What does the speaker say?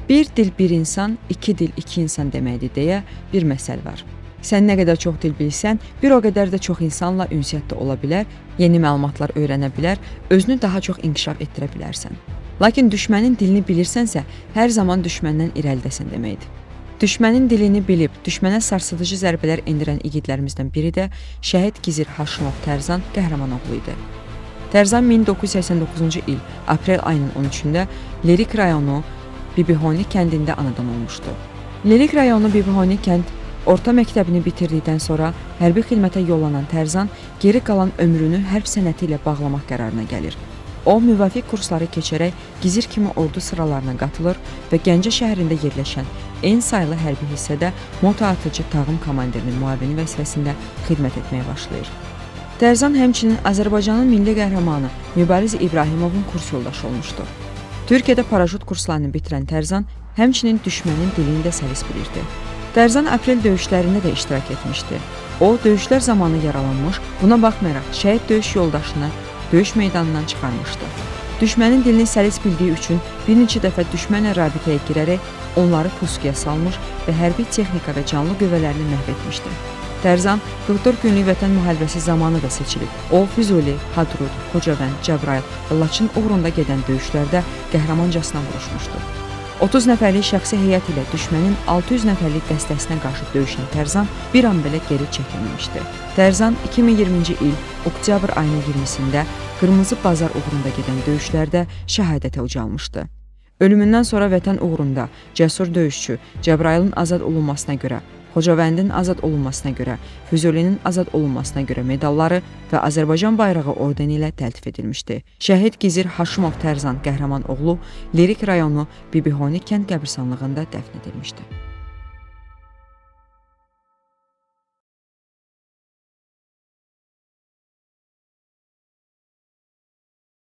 Bir dil bir insan, iki dil iki insan deməkdir deyə bir məsəl var. Sən nə qədər çox dil bilsən, bir o qədər də çox insanla ünsiyyətdə ola bilər, yeni məlumatlar öyrənə bilər, özünü daha çox inkişaf etdirə bilərsən. Lakin düşmənin dilini bilirsənsə, hər zaman düşməndən irəlidəsən deməkdir. Düşmənin dilini bilib, düşmənə sarsıdıcı zərbələr endirən igidlərimizdən biri də şəhid Gizir Haşimov Tərzan Qəhrəmanoğlu idi. Tərzan 1989-cu il aprel ayının 13-də Lerik rayonu Bibihoni kəndində anadan olmuşdu. Lerik rayonu Bibihoni kənd orta məktəbini bitirdikdən sonra hərbi xidmətə yollanan Tərzan geri qalan ömrünü hərb sənəti ilə bağlamaq qərarına gəlir. O, müvafiq kursları keçərək Gizir kimi ordu sıralarına qatılır və Gəncə şəhərində yerləşən en saylı hərbi hissədə moto atıcı tağım komandirinin müavini vəzifəsində xidmət etməyə başlayır. Tərzan həmçinin Azərbaycanın milli qəhrəmanı Mübariz İbrahimovun kurs yoldaşı olmuşdu. Türkiyədə paraşüt kurslarını bitirən Tərzan həmçinin düşmənin dilini də səlis bilirdi. Tərzan aprel döyüşlərində də iştirak etmişdi. O, döyüşlər zamanı yaralanmış, buna baxmayaraq şəhid döyüş yoldaşını döyüş meydanından çıxarmışdı. Düşmənin dilini səlis bildiyi üçün bir neçə dəfə düşmənlə rabitəyə girərək onları pusuya salmış və hərbi texnika və canlı qüvvələrini məhv etmişdi. Tərzan 44 günlük vətən müharibəsi zamanı da seçilib. O, Füzuli, Hadrut, Xocavənd, Cəbrayıl və Laçın uğrunda gedən döyüşlərdə qəhrəmancasına vuruşmuşdu. 30 nəfərlik şəxsi heyət ilə düşmənin 600 nəfərlik dəstəsinə qarşı döyüşən Tərzan bir an belə geri çəkilməmişdi. Tərzan 2020-ci il oktyabr ayının 20-sində Qırmızı Bazar uğrunda gedən döyüşlərdə şəhadətə ucalmışdı. Ölümündən sonra vətən uğrunda cəsur döyüşçü Cəbrayılın azad olunmasına görə, Xocavəndin azad olunmasına görə, Füzulinin azad olunmasına görə medalları və Azərbaycan bayrağı ordeni ilə təltif edilmişdi. Şəhid Gizir Haşimov Tərzan Qəhrəmanoğlu Lerik rayonu Bibihoni kənd qəbirstanlığında dəfn edilmişdi.